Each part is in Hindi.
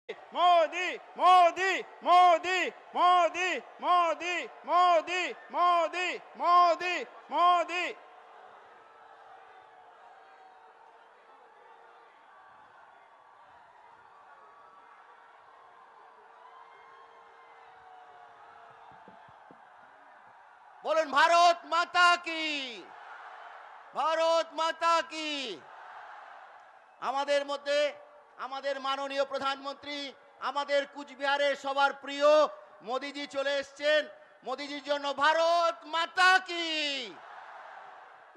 मोदी मोदी मोदी मोदी मोदी मोदी मोदी मोदी मोदी। বলুন ভারত মাতা কি, ভারত মাতা কি। আমাদের মধ্যে আমাদের মাননীয় প্রধানমন্ত্রী, আমাদের কুচবিহারের সবার প্রিয় মোদিজি চলে এসেছেন। মোদিজির জন্য ভারত মাতা কি।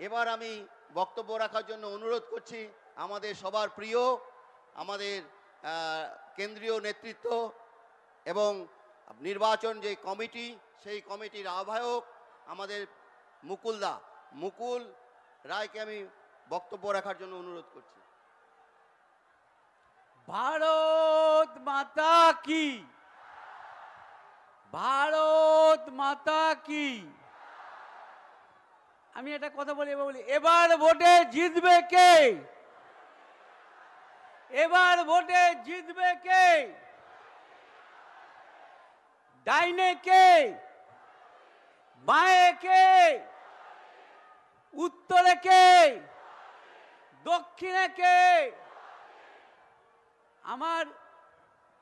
এবার আমি বক্তব্য রাখার জন্য অনুরোধ করছি আমাদের সবার প্রিয়, আমাদের কেন্দ্রীয় নেতৃত্ব এবং নির্বাচন যে কমিটি, সেই কমিটির আহ্বায়ক আমাদের মুকুল রায়কে আমি বক্তব্য রাখার জন্য অনুরোধ করছি। ভারত মাতা কি, ভারত মাতা কি। আমি একটা কথা বলি, এবার ভোটে জিতবে কে, এবার ভোটে জিতবে কে। ডাইনে কে, বাঁয়ে কে, উত্তরে কে, দক্ষিণে কে। আমার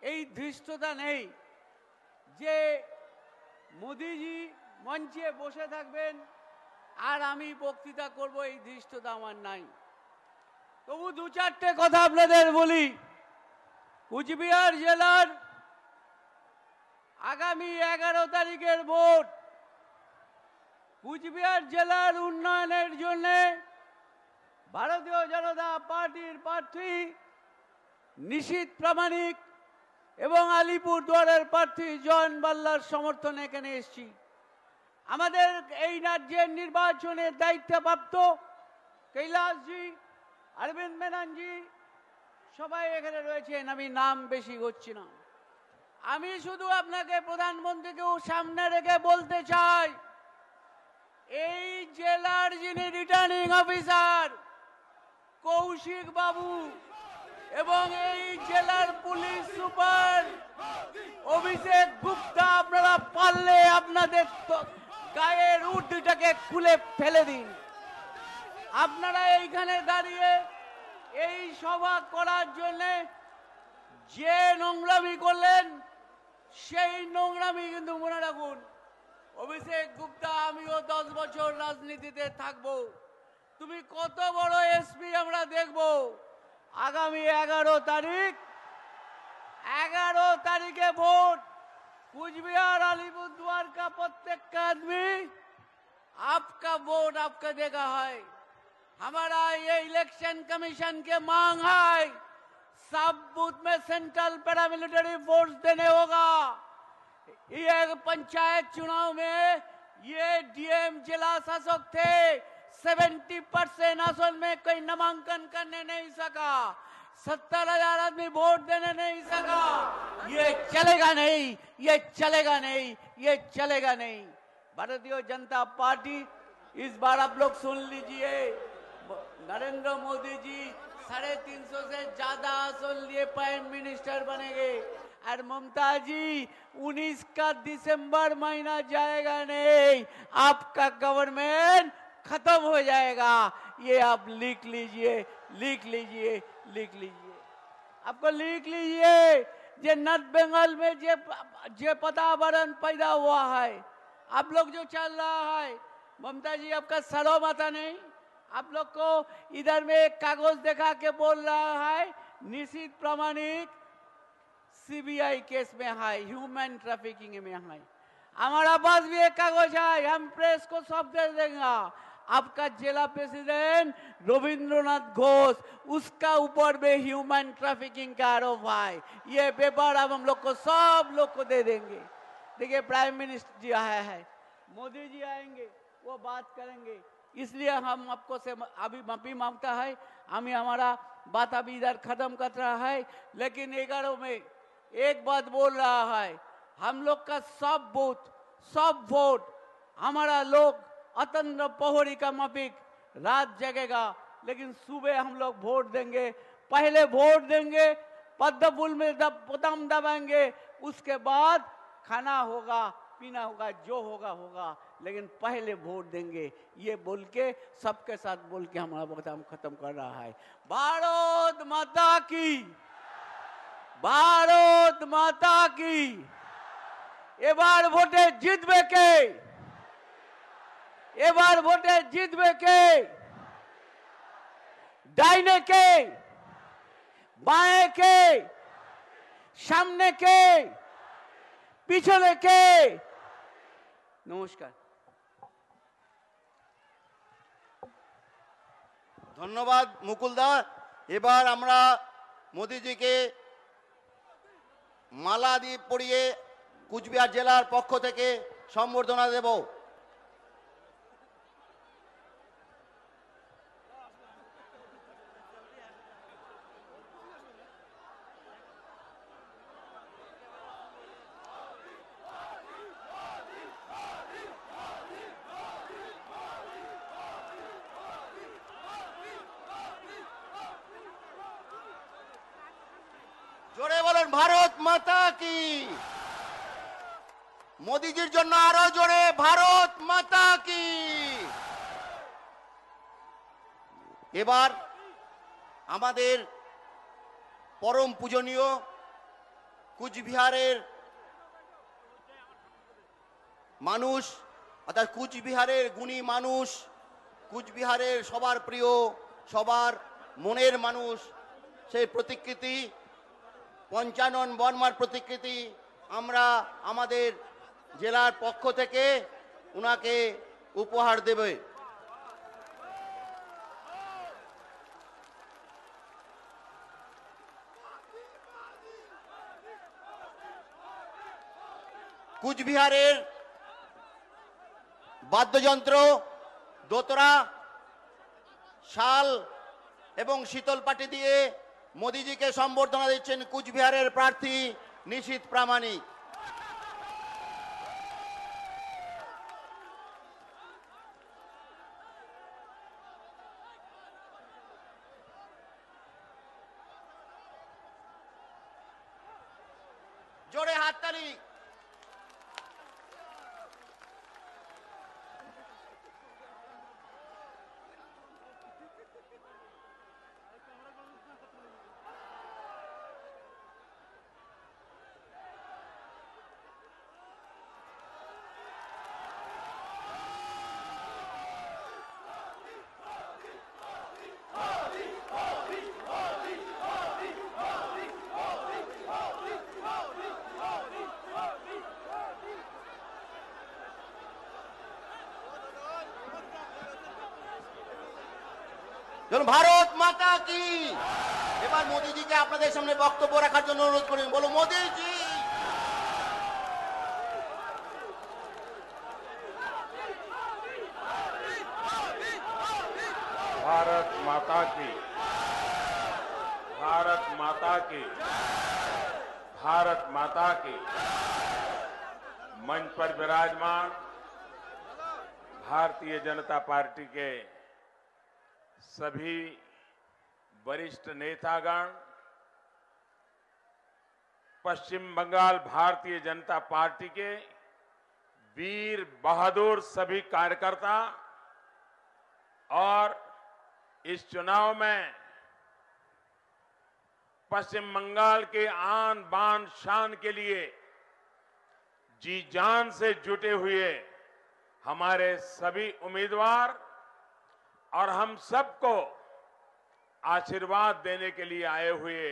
এই ধৃষ্টতা নেই যে মোদিজি মঞ্চে বসে থাকবেন আর আমি বক্তৃতা করব, এই ধৃষ্টতা আমার নাই। তবু দু চারটে কথা আপনাদের বলি। কুচবিহার জেলার আগামী 11 তারিখের ভোট। কুচবিহার জেলার উন্নয়নের জন্য ভারতীয় জনতা পার্টির প্রার্থী নিশীথ প্রামাণিক এবং আলিপুরদুয়ারের প্রার্থী জয়ন বাল্লার সমর্থনে এখানে এসেছি। আমাদের এই রাজ্যের নির্বাচনের দায়িত্বপ্রাপ্ত কৈলাসজি, অরবিন্দ মেননজি সবাই এখানে রয়েছেন, আমি নাম বেশি করছি না। আমি শুধু আপনাকে প্রধানমন্ত্রীকেও সামনে রেখে বলতে চাই, এই জেলার যিনি রিটার্নিং অফিসার কৌশিক বাবু এবং এই জেলার পুলিশ সুপার অভিষেক গুপ্তা, আপনারা পারলে আপনাদের গায়ের উর্দিটাকে খুলে ফেলে দিন। আপনারা এইখানে দাঁড়িয়ে এই সভা করার জন্য যে নোংরামি করলেন, সেই নোংরামি কিন্তু মনে রাখুন। অভিষেক গুপ্তা, আমিও 10 বছর রাজনীতিতে থাকবো, তুমি কত বড় এসপি আমরা দেখব। আগামী 11 तारीखे वोट कुचबिहार अलीपुरद्वार का प्रत्येक का आदमी आपका वोट आपका देगा है। हमारा ये इलेक्शन कमीशन के मांग है, सब बूथ में सेंट्रल पैरामिलिट्री फोर्स देने होगा। ये पंचायत चुनाव में ये डीएम जिला शासक थे, 70% आसन में कोई नामांकन करने नहीं सका, 70,000 आदमी वोट देने नहीं सका। ये चलेगा नहीं, ये चलेगा नहीं, ये चलेगा नहीं। भारतीय जनता पार्टी इस बार आप लोग सुन लीजिए, नरेंद्र मोदी जी 350 से ज्यादा आसन लिए प्राइम मिनिस्टर बनेंगे। और ममता जी 19 का दिसंबर महीना जाएगा नहीं, आपका गवर्नमेंट खत्म हो जाएगा। ये आप लिख लीजिए, लिख लीजिए, लिख लीजिए, आपको लिख लीजिए। जे नॉर्थ बंगाल में जे वातावरण पैदा हुआ है, आप लोग जो चल रहा है, ममता जी आपका सरो माथा नहीं। आप लोग को इधर में एक कागज दिखा के बोल रहा है निशिथ प्रामाणिक सीबीआई केस में है, ह्यूमन ट्रैफिकिंग में है। हमारा पास भी एक कागज है, हम प्रेस को सब दे देंगे। आपका जिला प्रेसिडेंट रविंद्रनाथ घोष, उसका ऊपर में ह्यूमन ट्रैफिकिंग का आरोप है। ये पेपर हम लोग को सब लोग को दे देंगे। देखिए प्राइम मिनिस्टर जी आया है, मोदी जी आएंगे, वो बात करेंगे। इसलिए हम आपको से अभी माफी मांगता है, हमें हमारा बात अभी इधर खत्म कर रहा है। लेकिन 11 में एक बात बोल रहा है, हम लोग का सब बूथ सब वोट हमारा लोग अतंत्र प्रहरी का माफिक रात जगेगा, लेकिन सुबह हम लोग वोट देंगे। पहले वोट देंगे, पद्म फूल में बदाम दबाएंगे, उसके बाद खाना होगा, पीना होगा, जो होगा होगा, लेकिन पहले वोट देंगे, ये बोल के सबके साथ बोल के हमारा प्रोग्राम खत्म कर रहा है। भारत माता की, भारत माता की। এবার ভোটে জিতবে কে? এবার ভোটে জিতবে কে? ডাইনে কে, বাঁয়ে কে, সামনে কে, পিছনে কে? নমস্কার। ধন্যবাদ মুকুলদা। এবার আমরা মোদিজিকে মালা দিয়ে পরিয়ে কুচবিহার জেলার পক্ষ থেকে সম্বর্ধনা দেব। জোরে বলেন ভারত মাতা কি। মোদিজির জন্য আরো জোরে ভারত মাতা কি। এবার আমাদের পরম পূজনীয় কুচবিহারের মানুষ, অর্থাৎ কুচবিহারের গুণী মানুষ, কুচবিহারের সবার প্রিয়, সবার মনের মানুষ, সেই প্রতিকৃতি পঞ্চানন বর্মার প্রতিকৃতি আমরা আমাদের জেলার পক্ষ থেকে উনাকে উপহার দেবে। কুচবিহারের বাদ্যযন্ত্র, দোতরা, শাল এবং শীতল পাটি দিয়ে মোদিজিকে সম্বর্ধনা দিচ্ছেন কুচবিহারের প্রার্থী নিশীথ প্রামাণিক। জোরে হাততালি। ভারত মাতা কি। এবার মোদিজিকে আপনাদের সামনে বক্তব্য রাখার জন্য অনুরোধ করি। বলো মোদিজি। भारत माता की, भारत माता की, भारत माता की। मंच पर विराजमान भारतीय जनता पार्टी के सभी वरिष्ठ नेतागण, पश्चिम बंगाल भारतीय जनता पार्टी के वीर बहादुर सभी कार्यकर्ता और इस चुनाव में पश्चिम बंगाल के आन बान शान के लिए जी जान से जुटे हुए हमारे सभी उम्मीदवार और हम सबको आशीर्वाद देने के लिए आए हुए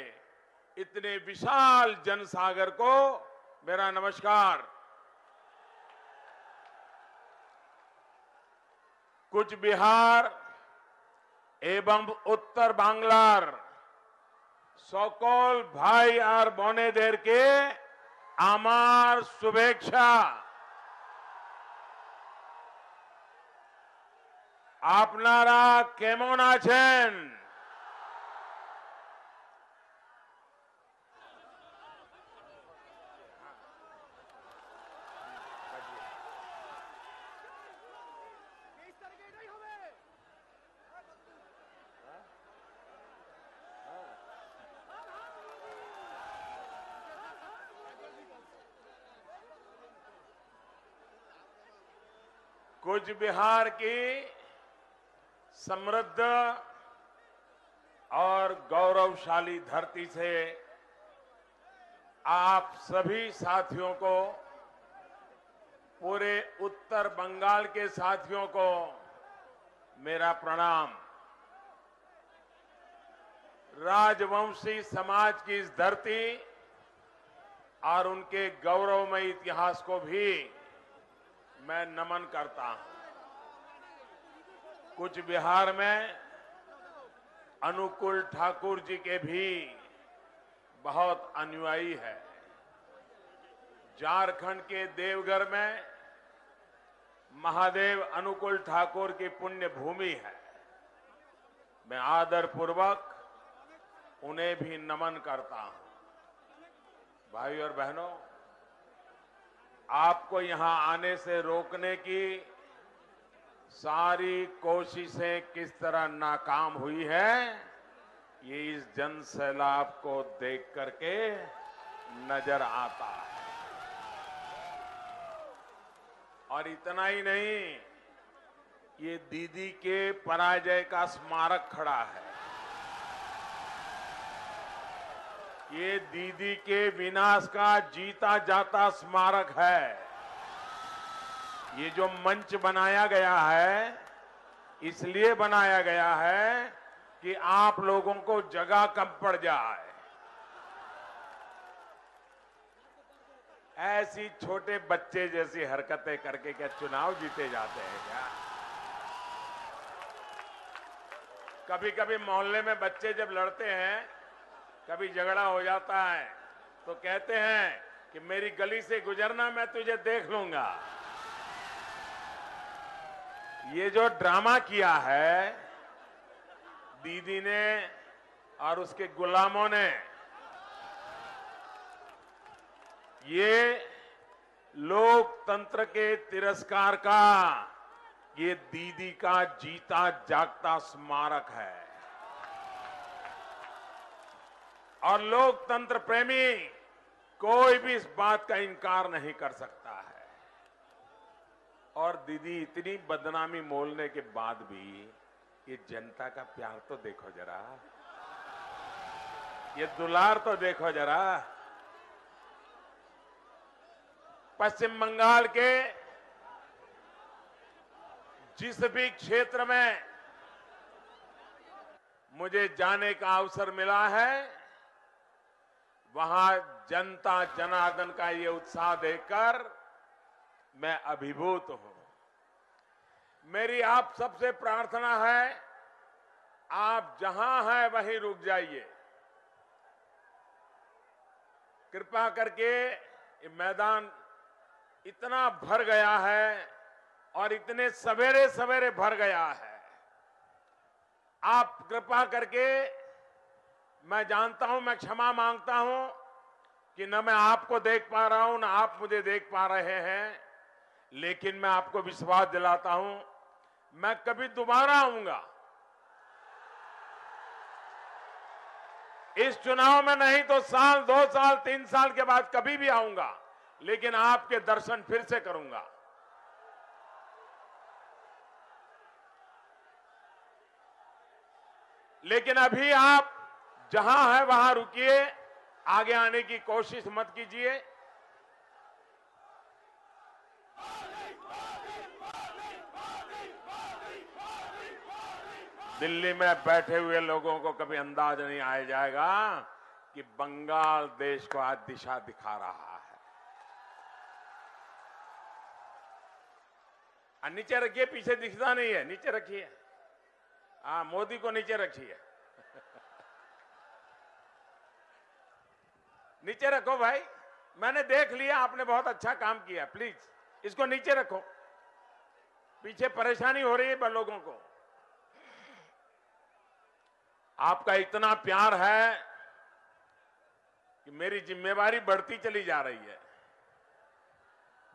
इतने विशाल जनसागर को मेरा नमस्कार। कुछ बिहार एवं उत्तर बांग्लार सकल भाई और बनेदेर के आमार शुभेच्छा। আপনারা কেমন আছেন? कूच बिहार की समृद्ध और गौरवशाली धरती से आप सभी साथियों को, पूरे उत्तर बंगाल के साथियों को मेरा प्रणाम। राजवंशी समाज की इस धरती और उनके गौरवमय इतिहास को भी मैं नमन करता हूं। कूच बिहार में अनुकूल ठाकुर जी के भी बहुत अनुयायी है। झारखंड के देवघर में महादेव अनुकूल ठाकुर की पुण्य भूमि है। मैं आदरपूर्वक उन्हें भी नमन करता हूं। भाई और बहनों, आपको यहां आने से रोकने की सारी कोशिशें किस तरह नाकाम हुई है, ये इस जन सैलाब को देख करके नजर आता है। और इतना ही नहीं, ये दीदी के पराजय का स्मारक खड़ा है। ये दीदी के विनाश का जीता जाता स्मारक है। ये जो मंच बनाया गया है, इसलिए बनाया गया है कि आप लोगों को जगह कम पड़ जाए। ऐसी छोटे बच्चे जैसी हरकतें करके क्या चुनाव जीते जाते हैं क्या? कभी कभी मोहल्ले में बच्चे जब लड़ते हैं, कभी झगड़ा हो जाता है, तो कहते हैं कि मेरी गली से गुजरना, मैं तुझे देख लूंगा। ये जो ड्रामा किया है दीदी ने और उसके गुलामों ने, ये लोकतंत्र के तिरस्कार का ये दीदी का जीता जागता स्मारक है। और लोकतंत्र प्रेमी कोई भी इस बात का इनकार नहीं कर सकता है। और दीदी इतनी बदनामी मोलने के बाद भी ये जनता का प्यार तो देखो जरा, ये दुलार तो देखो जरा। पश्चिम बंगाल के जिस भी क्षेत्र में मुझे जाने का अवसर मिला है, वहां जनता जनार्दन का ये उत्साह देखकर मैं अभिभूत हूं। मेरी आप सबसे प्रार्थना है, आप जहां हैं वहीं रुक जाइए। कृपा करके, ये मैदान इतना भर गया है और इतने सवेरे सवेरे भर गया है। आप कृपा करके, मैं जानता हूं, मैं क्षमा मांगता हूं कि न मैं आपको देख पा रहा हूं, न आप मुझे देख पा रहे हैं, लेकिन मैं आपको विश्वास दिलाता हूं, मैं कभी दोबारा आऊंगा। इस चुनाव में नहीं तो साल, 2 साल, 3 साल के बाद कभी भी आऊंगा, लेकिन आपके दर्शन फिर से करूंगा। लेकिन अभी आप जहां हैं वहां रुकिए, आगे आने की कोशिश मत कीजिए। दिल्ली में बैठे हुए लोगों को कभी अंदाज नहीं आ जाएगा कि बंगाल देश को आज दिशा दिखा रहा है। नीचे रखिए, पीछे दिखता नहीं है, नीचे रखिए। हाँ, मोदी को नीचे रखिए। नीचे रखो भाई, मैंने देख लिया, आपने बहुत अच्छा काम किया। प्लीज इसको नीचे रखो, पीछे परेशानी हो रही है लोगों को। आपका इतना प्यार है कि मेरी जिम्मेवारी बढ़ती चली जा रही है।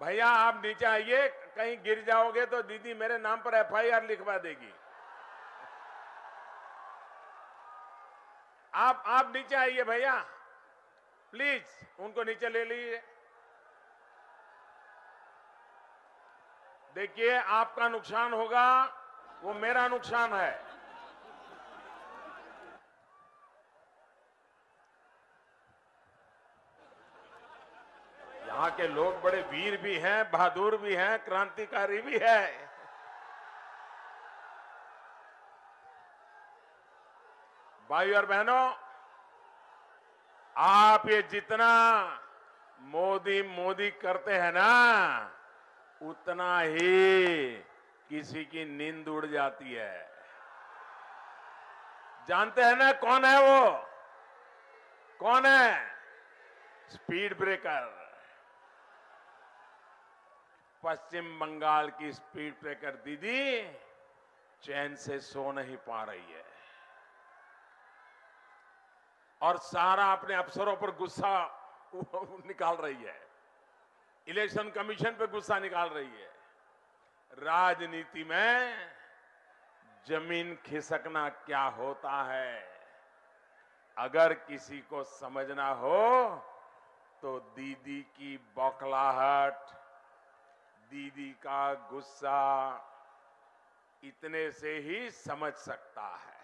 भैया आप नीचे आइए, कहीं गिर जाओगे तो दीदी मेरे नाम पर एफआईआर लिखवा देगी। आप नीचे आइए भैया, प्लीज उनको नीचे ले लीजिए। देखिए, आपका नुकसान होगा वो मेरा नुकसान है। यहाँ के लोग बड़े वीर भी हैं, बहादुर भी हैं, क्रांतिकारी भी है। भाई और बहनों, आप ये जितना मोदी मोदी करते हैं ना, उतना ही किसी की नींद उड़ जाती है। जानते हैं ना कौन है वो? कौन है? Speed breaker. पश्चिम बंगाल की स्पीड ब्रेकर दीदी चैन से सो नहीं पा रही है और सारा अपने अफसरों पर गुस्सा निकाल रही है, इलेक्शन कमीशन पे गुस्सा निकाल रही है। राजनीति में जमीन खिसकना क्या होता है, अगर किसी को समझना हो तो दीदी की बौखलाहट, दीदी का गुस्सा, इतने से ही समझ सकता है।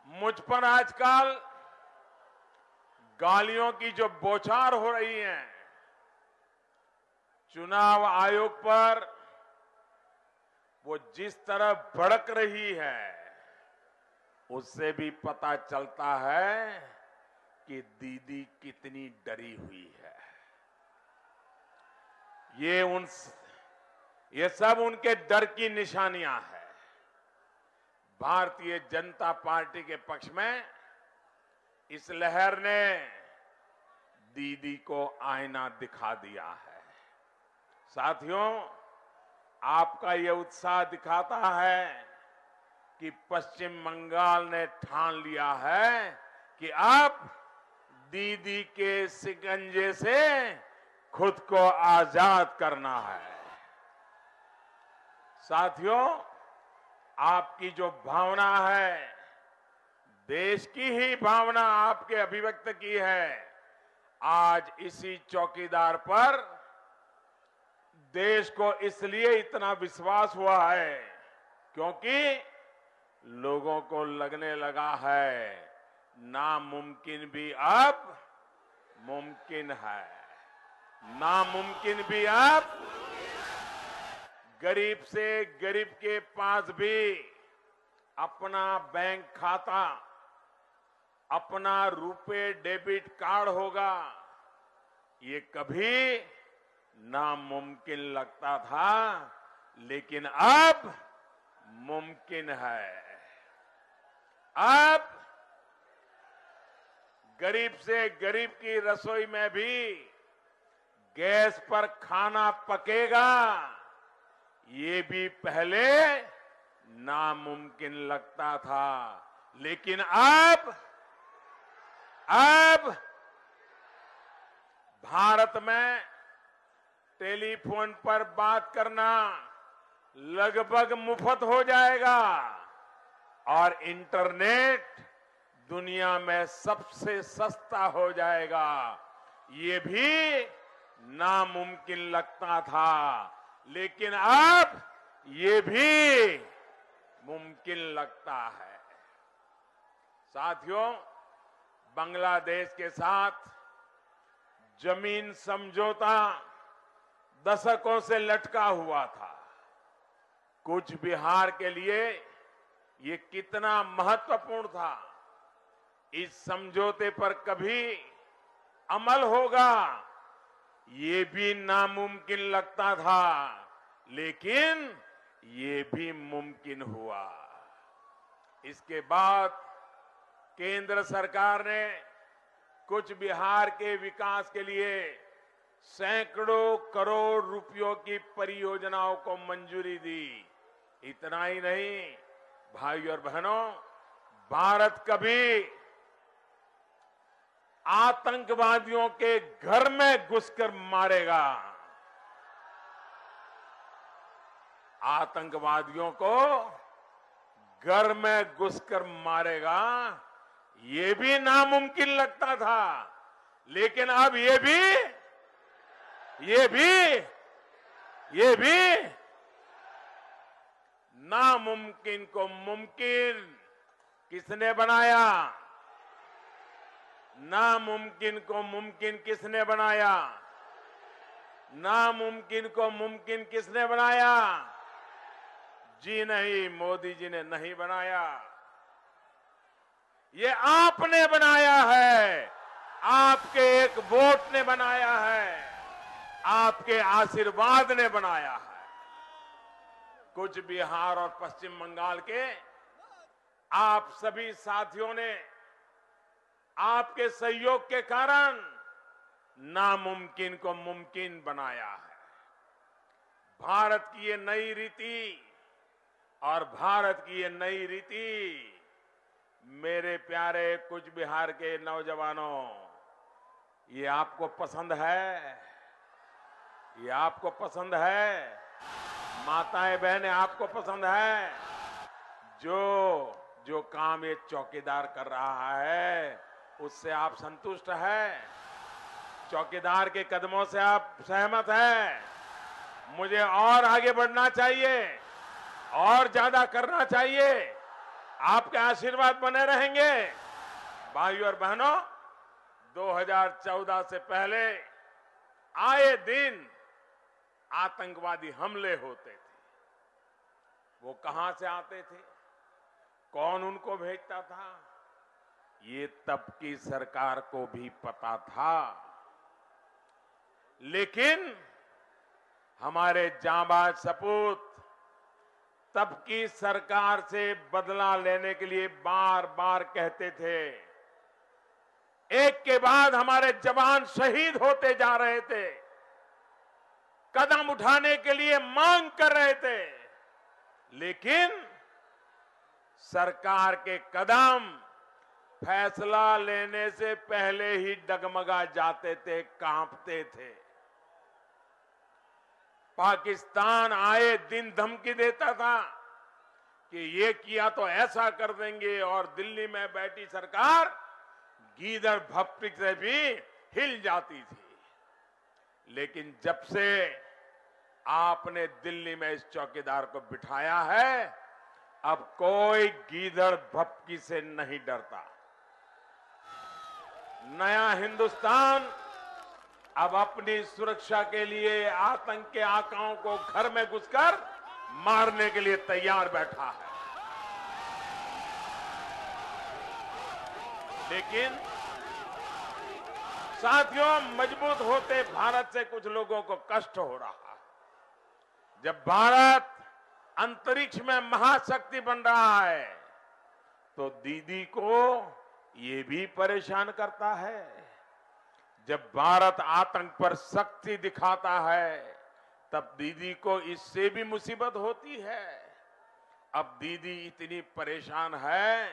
मुझ पर आजकल गालियों की जो बौछार हो रही है, चुनाव आयोग पर वो जिस तरह भड़क रही है, उससे भी पता चलता है कि दीदी कितनी डरी हुई है। ये सब उनके डर की निशानियां हैं। भारतीय जनता पार्टी के पक्ष में इस लहर ने दीदी को आईना दिखा दिया है। साथियों, आपका ये उत्साह दिखाता है कि पश्चिम बंगाल ने ठान लिया है कि अब दीदी के शिकंजे से खुद को आजाद करना है। साथियों, आपकी जो भावना है, देश की ही भावना आपके अभिव्यक्त की है, आज इसी चौकीदार पर देश को इसलिए इतना विश्वास हुआ है क्योंकि लोगों को लगने लगा है नामुमकिन भी अब मुमकिन है। नामुमकिन भी अब गरीब से गरीब के पास भी अपना बैंक खाता, अपना रुपए डेबिट कार्ड होगा। ये कभी नामुमकिन लगता था, लेकिन अब मुमकिन है। अब गरीब से गरीब की रसोई में भी गैस पर खाना पकेगा, ये भी पहले नामुमकिन लगता था, लेकिन अब भारत में टेलीफोन पर बात करना लगभग मुफ्त हो जाएगा और इंटरनेट दुनिया में सबसे सस्ता हो जाएगा। ये भी नामुमकिन लगता था, लेकिन अब ये भी मुमकिन लगता है। साथियों, बांग्लादेश के साथ जमीन समझौता दशकों से लटका हुआ था। कूच बिहार के लिए ये कितना महत्वपूर्ण था, इस समझौते पर कभी अमल होगा ये भी नामुमकिन लगता था, लेकिन ये भी मुमकिन हुआ। इसके बाद केंद्र सरकार ने कूच बिहार के विकास के लिए सैकड़ों करोड़ रुपयों की परियोजनाओं को मंजूरी दी। इतना ही नहीं, भाई और बहनों, भारत कभी आतंकवादियों के घर में घुसकर मारेगा। आतंकवादियों को घर में घुसकर मारेगा, ये भी नामुमकिन लगता था। लेकिन अब ये भी नामुमकिन को मुमकिन किसने बनाया? नामुमकिन को मुमकिन किसने बनाया? नामुमकिन को मुमकिन किसने बनाया? जी नहीं, मोदी जी ने नहीं बनाया, ये आपने बनाया है। आपके एक वोट ने बनाया है, आपके आशीर्वाद ने बनाया है। कुछ बिहार और पश्चिम बंगाल के आप सभी साथियों ने आपके सहयोग के कारण नामुमकिन को मुमकिन बनाया है। भारत की ये नई रीति और भारत की ये नई रीति, मेरे प्यारे कुछ बिहार के नौजवानों, ये आपको पसंद है? ये आपको पसंद है? माताएं बहनें, आपको पसंद है? जो काम ये चौकीदार कर रहा है उससे आप संतुष्ट हैं? चौकीदार के कदमों से आप सहमत हैं? मुझे और आगे बढ़ना चाहिए, और ज्यादा करना चाहिए। आपके आशीर्वाद बने रहेंगे। भाइयों और बहनों, 2014 से पहले आए दिन आतंकवादी हमले होते थे। वो कहां से आते थे? कौन उनको भेजता था? ये तब की सरकार को भी पता था। लेकिन हमारे जांबाज सपूत तब की सरकार से बदला लेने के लिए बार बार कहते थे। एक के बाद हमारे जवान शहीद होते जा रहे थे, कदम उठाने के लिए मांग कर रहे थे, लेकिन सरकार के कदम फैसला लेने से पहले ही डगमगा जाते थे, कांपते थे। पाकिस्तान आए दिन धमकी देता था कि ये किया तो ऐसा कर देंगे, और दिल्ली में बैठी सरकार गीदड़ भपटी से भी हिल जाती थी। लेकिन जब से आपने दिल्ली में इस चौकीदार को बिठाया है, अब कोई गीदड़ भपकी से नहीं डरता। नया हिंदुस्तान अब अपनी सुरक्षा के लिए आतंक के आकाओं को घर में घुसकर मारने के लिए तैयार बैठा है। लेकिन साथियों, मजबूत होते भारत से कुछ लोगों को कष्ट हो रहा है। जब भारत अंतरिक्ष में महाशक्ति बन रहा है, तो दीदी को ये भी परेशान करता है। जब भारत आतंक पर शक्ति दिखाता है, तब दीदी को इससे भी मुसीबत होती है। अब दीदी इतनी परेशान है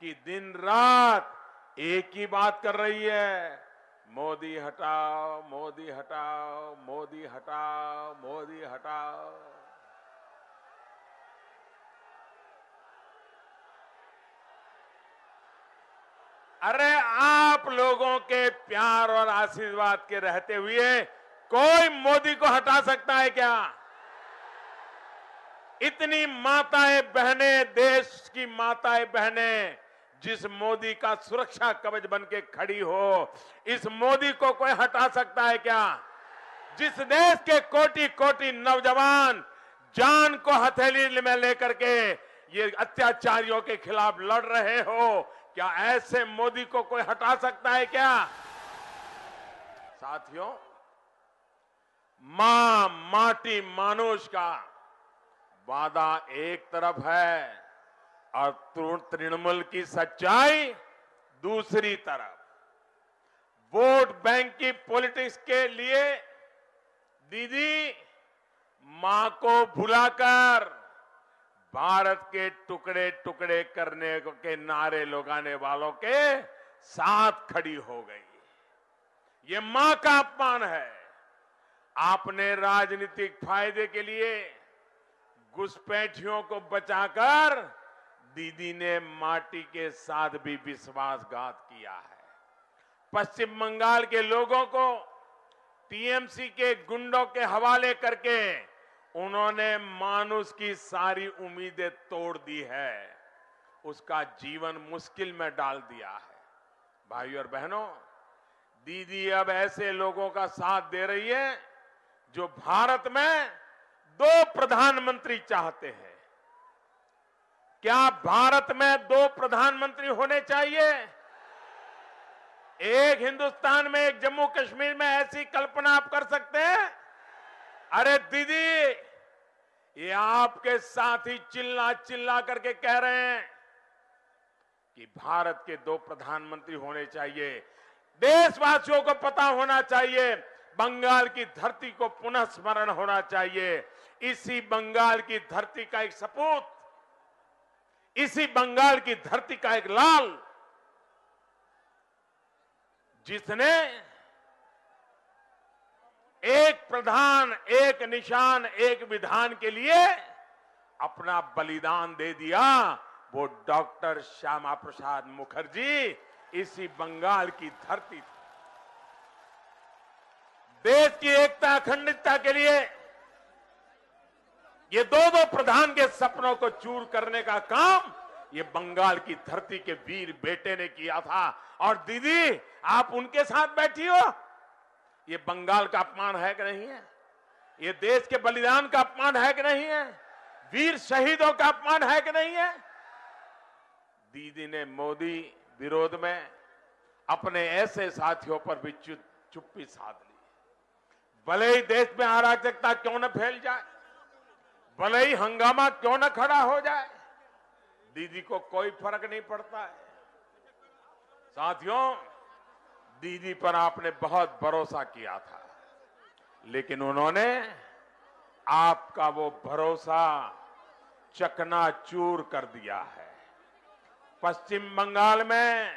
कि दिन रात एक ही बात कर रही है, मोदी हटाओ, मोदी हटाओ, मोदी हटाओ, मोदी हटाओ। अरे आप लोगों के प्यार और आशीर्वाद के रहते हुए कोई मोदी को हटा सकता है क्या? इतनी माताएं बहनें, देश की माताएं बहनें जिस मोदी का सुरक्षा कवच बन के खड़ी हो, इस मोदी को कोई हटा सकता है क्या? जिस देश के कोटि कोटि नौजवान जान को हथेली में लेकर के ये अत्याचारियों के खिलाफ लड़ रहे हो, क्या ऐसे मोदी को कोई हटा सकता है क्या? साथियों, मां माटी मानुष का वादा एक तरफ है और तृणमूल की सच्चाई दूसरी तरफ। वोट बैंक की पॉलिटिक्स के लिए दीदी मां को भुलाकर भारत के टुकड़े टुकड़े करने के नारे लगाने वालों के साथ खड़ी हो गई। ये मां का अपमान है। आपने राजनीतिक फायदे के लिए घुसपैठियों को बचाकर दीदी ने माटी के साथ भी विश्वासघात किया है। पश्चिम बंगाल के लोगों को टीएमसी के गुंडों के हवाले करके उन्होंने मानुष की सारी उम्मीदें तोड़ दी है, उसका जीवन मुश्किल में डाल दिया है। भाइयों और बहनों, दीदी अब ऐसे लोगों का साथ दे रही है जो भारत में 2 प्रधानमंत्री चाहते हैं। क्या भारत में 2 प्रधानमंत्री होने चाहिए? एक हिंदुस्तान में, एक जम्मू कश्मीर में, ऐसी कल्पना आप कर सकते हैं? अरे दीदी, ये आपके साथी चिल्ला चिल्ला करके कह रहे हैं कि भारत के 2 प्रधानमंत्री होने चाहिए। देशवासियों को पता होना चाहिए, बंगाल की धरती को पुनः स्मरण होना चाहिए। इसी बंगाल की धरती का एक सपूत, इसी बंगाल की धरती का एक लाल, जिसने एक प्रधान, एक निशान, एक विधान के लिए अपना बलिदान दे दिया, वो डॉक्टर श्यामा प्रसाद मुखर्जी इसी बंगाल की धरती थी। देश की एकता, अखंडता के लिए ये 2 प्रधान के सपनों को चूर करने का काम ये बंगाल की धरती के वीर बेटे ने किया था। और दीदी, आप उनके साथ बैठी हो, ये बंगाल का अपमान है कि नहीं है? ये देश के बलिदान का अपमान है कि नहीं है? वीर शहीदों का अपमान है कि नहीं है? दीदी ने मोदी विरोध में अपने ऐसे साथियों पर भी चुप्पी साध ली। भले ही देश में अराजकता क्यों न फैल जाए, भले ही हंगामा क्यों न खड़ा हो जाए, दीदी को कोई फर्क नहीं पड़ता है। साथियों, दीदी पर आपने बहुत भरोसा किया था, लेकिन उन्होंने आपका वो भरोसा चकनाचूर कर दिया है। पश्चिम बंगाल में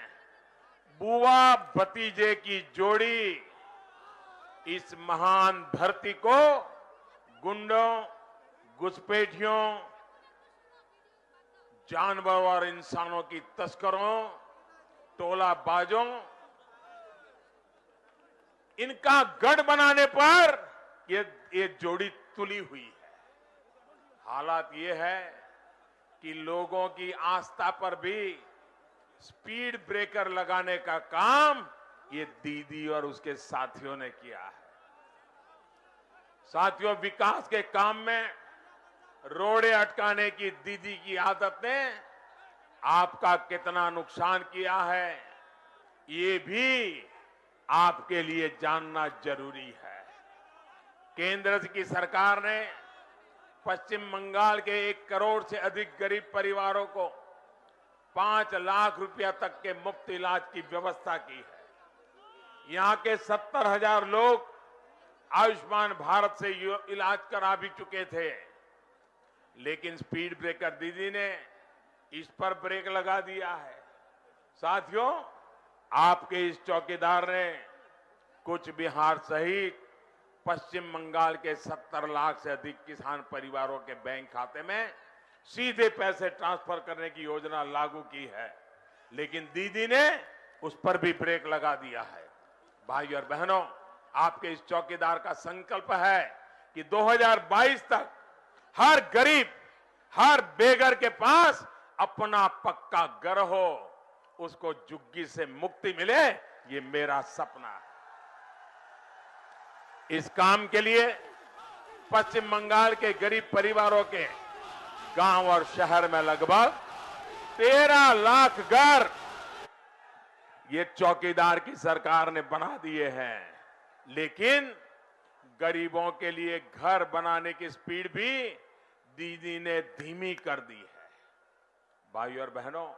बुआ भतीजे की जोड़ी इस महान धरती को गुंडों, घुसपैठियों, जानवरों और इंसानों की तस्करों, टोलाबाजों, इनका गढ़ बनाने पर ये जोड़ी तुली हुई है। हालात ये है कि लोगों की आस्था पर भी स्पीड ब्रेकर लगाने का काम ये दीदी और उसके साथियों ने किया है। साथियों, विकास के काम में रोड़े अटकाने की दीदी की आदत ने आपका कितना नुकसान किया है, ये भी आपके लिए जानना जरूरी है। केंद्र की सरकार ने पश्चिम बंगाल के 1 करोड़ से अधिक गरीब परिवारों को 5 लाख रुपया तक के मुफ्त इलाज की व्यवस्था की है। यहां के 70,000 लोग आयुष्मान भारत से इलाज करा भी चुके थे, लेकिन स्पीड ब्रेकर दीदी ने इस पर ब्रेक लगा दिया है। साथियों, आपके इस चौकीदार ने कुछ बिहार सहित पश्चिम बंगाल के 70 लाख से अधिक किसान परिवारों के बैंक खाते में सीधे पैसे ट्रांसफर करने की योजना लागू की है, लेकिन दीदी ने उस पर भी ब्रेक लगा दिया है। भाइयों और बहनों, आपके इस चौकीदार का संकल्प है कि 2022 तक हर गरीब, हर बेघर के पास अपना पक्का घर हो, उसको झुग्गी से मुक्ति मिले, ये मेरा सपना है। इस काम के लिए पश्चिम बंगाल के गरीब परिवारों के गांव और शहर में लगभग 13 लाख घर ये चौकीदार की सरकार ने बना दिए हैं, लेकिन गरीबों के लिए घर बनाने की स्पीड भी दीदी ने धीमी कर दी है। भाइयों और बहनों,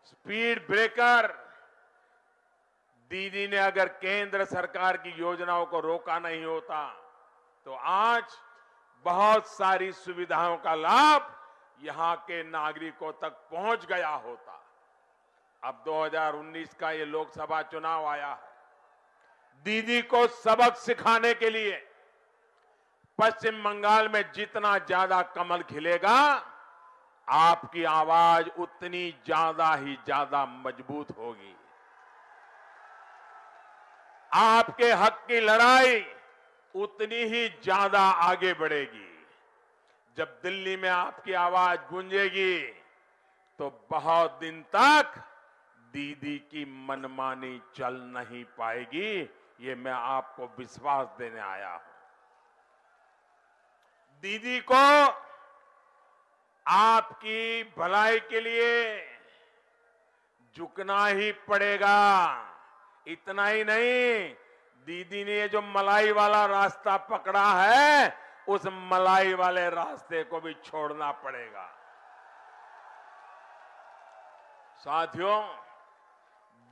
स्पीड ब्रेकर दीदी ने अगर केंद्र सरकार की योजनाओं को रोका नहीं होता तो आज बहुत सारी सुविधाओं का लाभ यहां के नागरिकों तक पहुंच गया होता। अब 2019 का ये लोकसभा चुनाव आया है, दीदी को सबक सिखाने के लिए पश्चिम बंगाल में जितना ज्यादा कमल खिलेगा, आपकी आवाज उतनी ज्यादा मजबूत होगी। आपके हक की लड़ाई उतनी ही ज्यादा आगे बढ़ेगी। जब दिल्ली में आपकी आवाज गूंजेगी तो बहुत दिन तक दीदी की मनमानी चल नहीं पाएगी। ये मैं आपको विश्वास देने आया हूं। दीदी को आपकी भलाई के लिए झुकना ही पड़ेगा। इतना ही नहीं, दीदी ने ये जो मलाई वाला रास्ता पकड़ा है, उस मलाई वाले रास्ते को भी छोड़ना पड़ेगा। साथियों,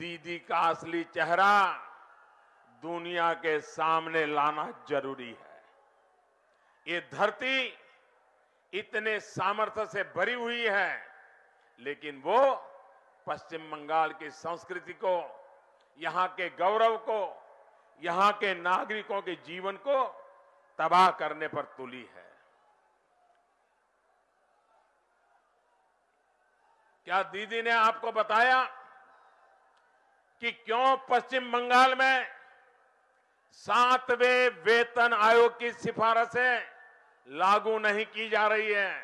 दीदी का असली चेहरा दुनिया के सामने लाना जरूरी है। ये धरती इतने सामर्थ्य से भरी हुई है, लेकिन वो पश्चिम बंगाल की संस्कृति को, यहां के गौरव को, यहां के नागरिकों के जीवन को तबाह करने पर तुली है। क्या दीदी ने आपको बताया कि क्यों पश्चिम बंगाल में 7वें वेतन आयोग की सिफारिशें लागू नहीं की जा रही है?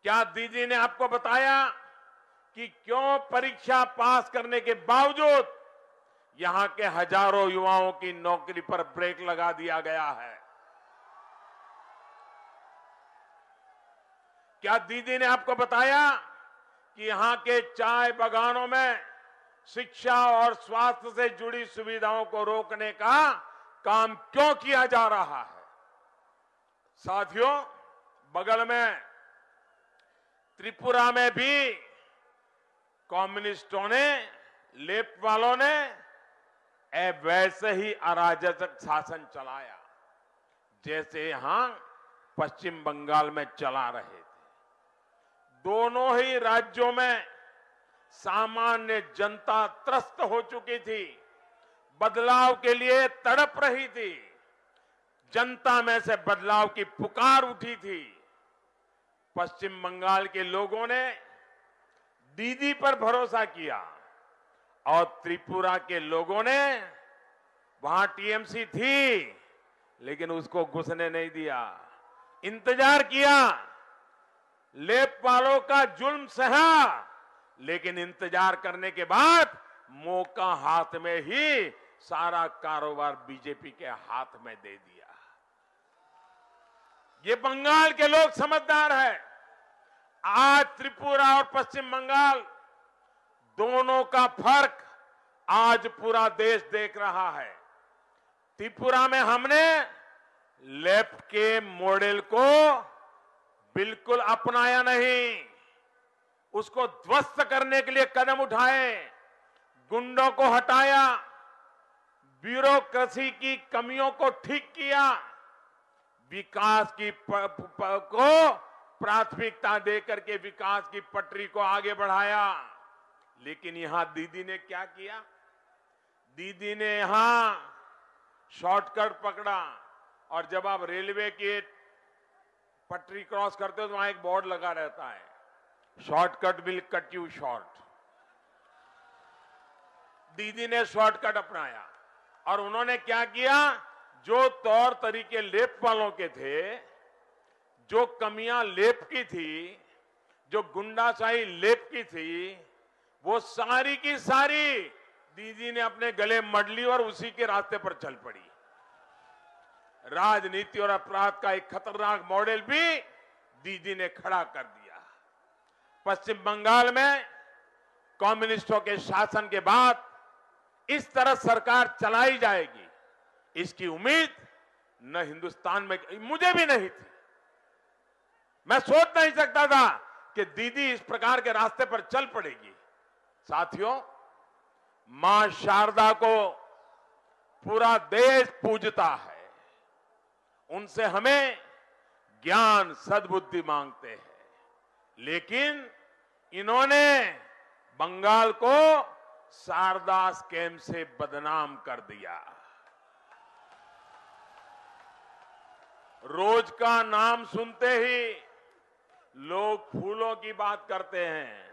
क्या दीदी ने आपको बताया कि क्यों परीक्षा पास करने के बावजूद यहां के हजारों युवाओं की नौकरी पर ब्रेक लगा दिया गया है? क्या दीदी ने आपको बताया कि यहां के चाय बागानों में शिक्षा और स्वास्थ्य से जुड़ी सुविधाओं को रोकने का काम क्यों किया जा रहा है? साथियों, बगल में त्रिपुरा में भी कम्युनिस्टों ने, लेफ्ट वालों ने वैसे ही अराजक शासन चलाया जैसे यहां पश्चिम बंगाल में चला रहे थे। दोनों ही राज्यों में सामान्य जनता त्रस्त हो चुकी थी, बदलाव के लिए तड़प रही थी। जनता में से बदलाव की पुकार उठी थी। पश्चिम बंगाल के लोगों ने दीदी पर भरोसा किया और त्रिपुरा के लोगों ने, वहां टीएमसी थी लेकिन उसको घुसने नहीं दिया, इंतजार किया, लेफ्ट वालों का जुल्म सहा, लेकिन इंतजार करने के बाद मौका हाथ में ही सारा कारोबार बीजेपी के हाथ में दे दिया। ये बंगाल के लोग समझदार हैं। आज त्रिपुरा और पश्चिम बंगाल दोनों का फर्क आज पूरा देश देख रहा है। त्रिपुरा में हमने लेफ्ट के मॉडल को बिल्कुल अपनाया नहीं, उसको ध्वस्त करने के लिए कदम उठाए, गुंडों को हटाया, ब्यूरोक्रेसी की कमियों को ठीक किया, विकास की को प्राथमिकता देकर के विकास की पटरी को आगे बढ़ाया। लेकिन यहां दीदी ने क्या किया? दीदी ने यहां शॉर्टकट पकड़ा और जब आप रेलवे की पटरी क्रॉस करते हो तो वहां एक बोर्ड लगा रहता है, shortcut will cut you short. दीदी ने शॉर्टकट अपनाया और उन्होंने क्या किया? जो तौर तरीके लेफ्ट वालों के थे, जो कमियां लेफ्ट की थी, जो गुंडाशाही लेफ्ट की थी, वो सारी की सारी दीदी ने अपने गले मढ़ ली और उसी के रास्ते पर चल पड़ी। राजनीति और अपराध का एक खतरनाक मॉडल भी दीदी ने खड़ा कर दिया। पश्चिम बंगाल में कम्युनिस्टों के शासन के बाद इस तरह सरकार चलाई जाएगी, इसकी उम्मीद न हिंदुस्तान में, मुझे भी नहीं थी। मैं सोच नहीं सकता था कि दीदी इस प्रकार के रास्ते पर चल पड़ेगी। साथियों, मां शारदा को पूरा देश पूजता है, उनसे हमें ज्ञान सद्बुद्धि मांगते हैं, लेकिन इन्होंने बंगाल को शारदा स्कैम से बदनाम कर दिया। रोज का नाम सुनते ही लोग फूलों की बात करते हैं,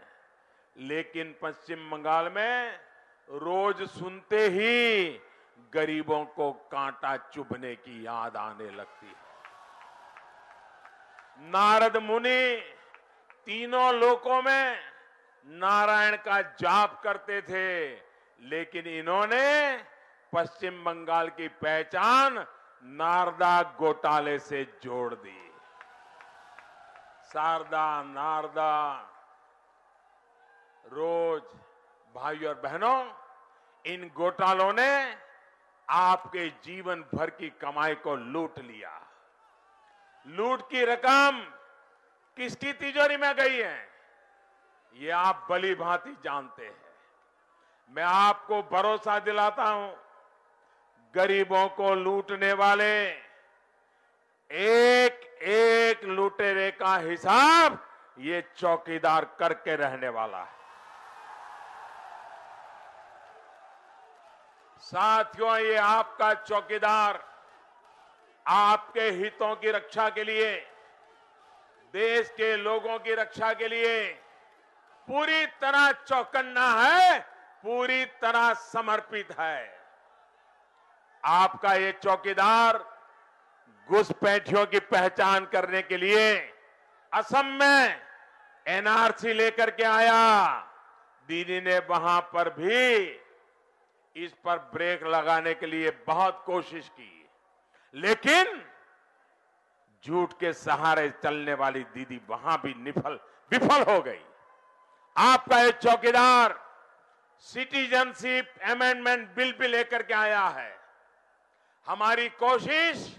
लेकिन पश्चिम बंगाल में रोज सुनते ही गरीबों को कांटा चुभने की याद आने लगती है। नारद मुनि तीनों लोकों में नारायण का जाप करते थे, लेकिन इन्होंने पश्चिम बंगाल की पहचान नारदा घोटाले से जोड़ दी। शारदा नारदा, रोज भाई और बहनों, इन घोटालों ने आपके जीवन भर की कमाई को लूट लिया। लूट की रकम किसकी तिजोरी में गई है, ये आप भली भांति जानते हैं। मैं आपको भरोसा दिलाता हूं, गरीबों को लूटने वाले एक एक लुटेरे का हिसाब ये चौकीदार करके रहने वाला है। साथियों, ये आपका चौकीदार आपके हितों की रक्षा के लिए, देश के लोगों की रक्षा के लिए पूरी तरह चौकन्ना है, पूरी तरह समर्पित है। आपका ये चौकीदार घुसपैठियों की पहचान करने के लिए असम में एनआरसी लेकर के आया। दीदी ने वहां पर भी इस पर ब्रेक लगाने के लिए बहुत कोशिश की, लेकिन झूठ के सहारे चलने वाली दीदी वहां भी विफल हो गई। आपका ये चौकीदार सिटीजनशिप अमेंडमेंट बिल भी लेकर के आया है। हमारी कोशिश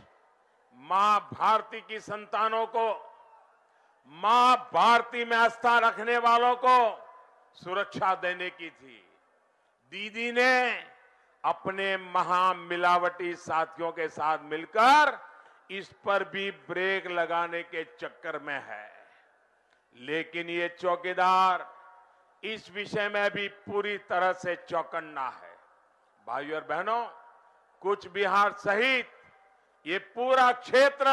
मां भारती की संतानों को, मां भारती में आस्था रखने वालों को सुरक्षा देने की थी। दीदी ने अपने महामिलावटी साथियों के साथ मिलकर इस पर भी ब्रेक लगाने के चक्कर में है, लेकिन ये चौकीदार इस विषय में भी पूरी तरह से चौकन्ना है। भाइयों और बहनों, कूच बिहार सहित ये पूरा क्षेत्र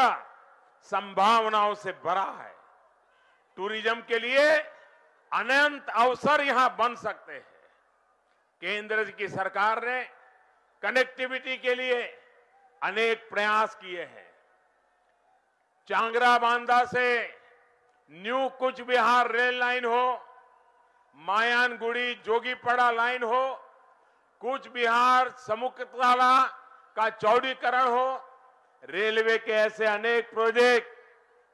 संभावनाओं से भरा है। टूरिज्म के लिए अनंत अवसर यहां बन सकते हैं। केंद्र की सरकार ने कनेक्टिविटी के लिए अनेक प्रयास किए हैं। चांगरा बांदा से new Cooch Behar rail line हो, मायानगुड़ी जोगीपड़ा लाइन हो, कूच बिहार समुकतला का चौड़ीकरण हो, रेलवे के ऐसे अनेक प्रोजेक्ट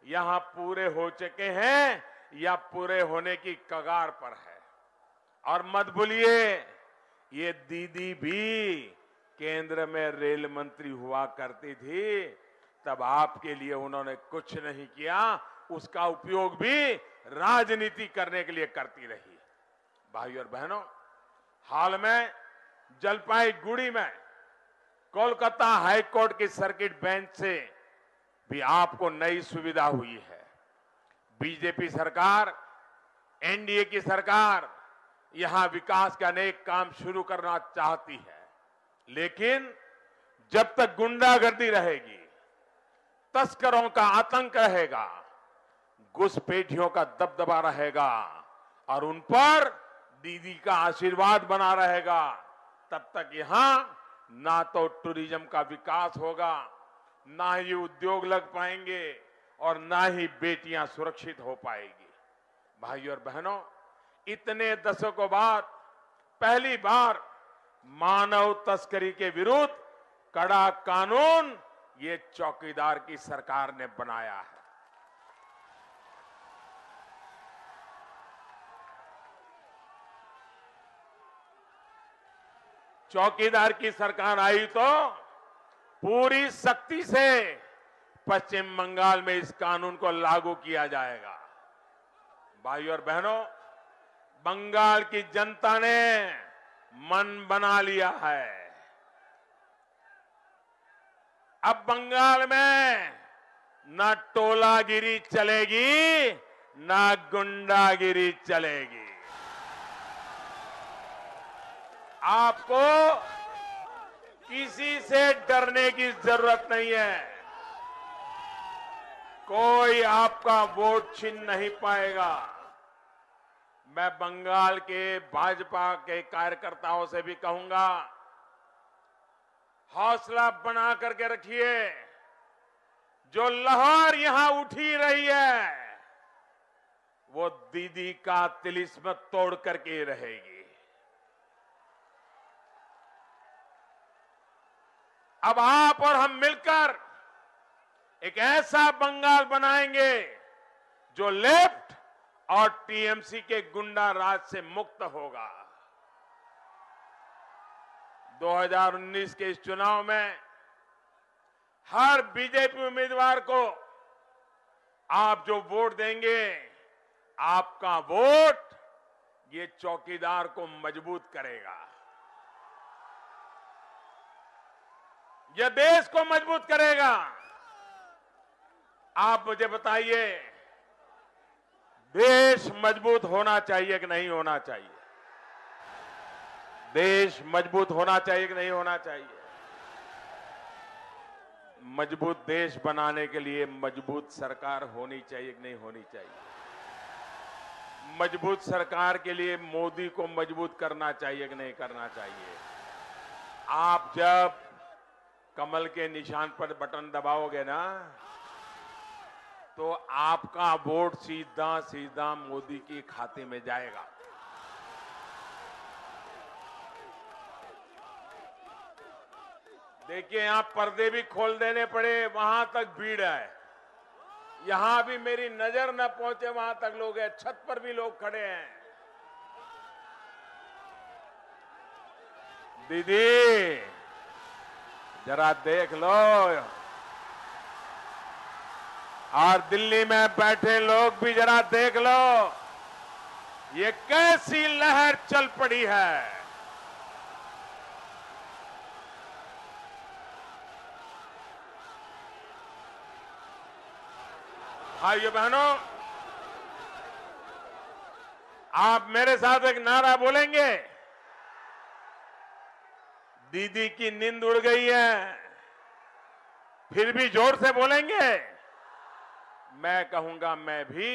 यहां पूरे हो चुके हैं या पूरे होने की कगार पर है। और मत भूलिए, ये दीदी भी केंद्र में रेल मंत्री हुआ करती थी, तब आपके लिए उन्होंने कुछ नहीं किया, उसका उपयोग भी राजनीति करने के लिए करती रही। भाइयों और बहनों, हाल में जलपाईगुड़ी में कोलकाता हाईकोर्ट की सर्किट बेंच से भी आपको नई सुविधा हुई है। बीजेपी सरकार, एनडीए की सरकार यहां विकास के अनेक काम शुरू करना चाहती है, लेकिन जब तक गुंडागर्दी रहेगी, तस्करों का आतंक रहेगा, घुसपैठियों का दबदबा रहेगा और उन पर दीदी का आशीर्वाद बना रहेगा, तब तक यहां ना तो टूरिज्म का विकास होगा, ना ही उद्योग लग पाएंगे और ना ही बेटियां सुरक्षित हो पाएगी। भाइयों और बहनों, इतने दशकों बाद पहली बार मानव तस्करी के विरुद्ध कड़ा कानून ये चौकीदार की सरकार ने बनाया है। चौकीदार की सरकार आई तो पूरी सख्ती से पश्चिम बंगाल में इस कानून को लागू किया जाएगा। भाइयों और बहनों, बंगाल की जनता ने मन बना लिया है। अब बंगाल में न टोलागिरी चलेगी, न गुंडागिरी चलेगी। आपको किसी से डरने की जरूरत नहीं है। कोई आपका वोट छीन नहीं पाएगा। मैं बंगाल के भाजपा के कार्यकर्ताओं से भी कहूंगा, हौसला बना करके रखिए। जो लहर यहां उठी रही है वो दीदी का तिलिस्म तोड़ करके रहेगी। अब आप और हम मिलकर एक ऐसा बंगाल बनाएंगे जो लेफ्ट और टीएमसी के गुंडा राज से मुक्त होगा। 2019 के इस चुनाव में हर बीजेपी उम्मीदवार को आप जो वोट देंगे, आपका वोट ये चौकीदार को मजबूत करेगा, यह देश को मजबूत करेगा। आप मुझे बताइए, देश मजबूत होना चाहिए कि नहीं होना चाहिए? देश मजबूत होना चाहिए कि नहीं होना चाहिए? मजबूत देश बनाने के लिए मजबूत सरकार होनी चाहिए कि नहीं होनी चाहिए? मजबूत सरकार के लिए मोदी को मजबूत करना चाहिए कि नहीं करना चाहिए? आप जब कमल के निशान पर बटन दबाओगे ना, तो आपका वोट सीधा सीधा मोदी के खाते में जाएगा। देखिए, यहां पर्दे भी खोल देने पड़े, वहां तक भीड़ है। यहां भी मेरी नजर न पहुंचे वहां तक लोग हैं, छत पर भी लोग खड़े हैं। दीदी जरा देख लो, और दिल्ली में बैठे लोग भी जरा देख लो, ये कैसी लहर चल पड़ी है। भाइयों बहनों, आप मेरे साथ एक नारा बोलेंगे? दीदी की नींद उड़ गई है, फिर भी जोर से बोलेंगे। मैं कहूंगा मैं भी,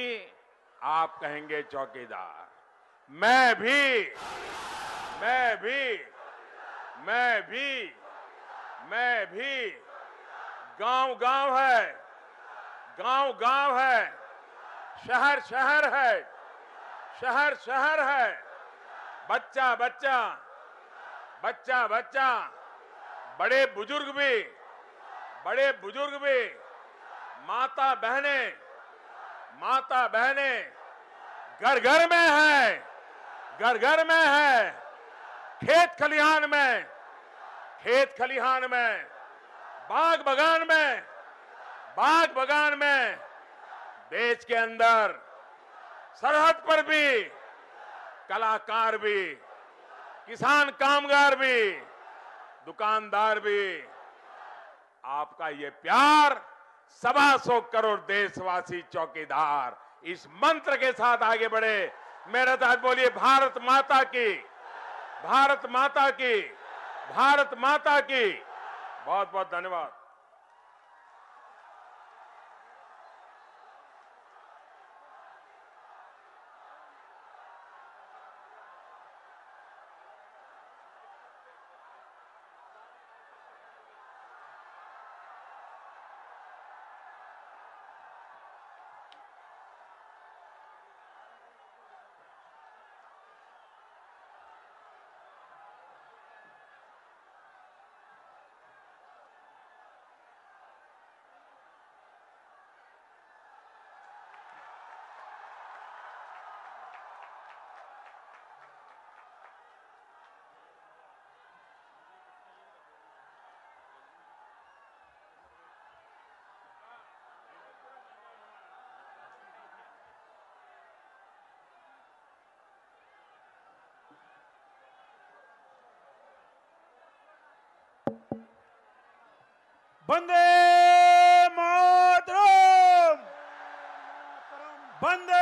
आप कहेंगे चौकीदार। मैं भी, मैं भी, मैं भी, मैं भी। गांव गांव है, गांव गांव है, शहर शहर है, शहर शहर है, बच्चा बच्चा, बच्चा बच्चा, बड़े बुजुर्ग भी, बड़े बुजुर्ग भी, माता बहनें, माता बहनें घर घर में है, घर घर में है, खेत खलिहान में, खेत खलिहान में, बाग बगान में, बाग बगान में, देश के अंदर सरहद पर भी, कलाकार भी, किसान कामगार भी, दुकानदार भी। आपका ये प्यार, 125 करोड़ देशवासी चौकीदार, इस मंत्र के साथ आगे बढ़े। मेरे साथ बोलिए, भारत माता की, भारत माता की, भारत माता की। बहुत बहुत धन्यवाद। वंदे मातरम, वंदे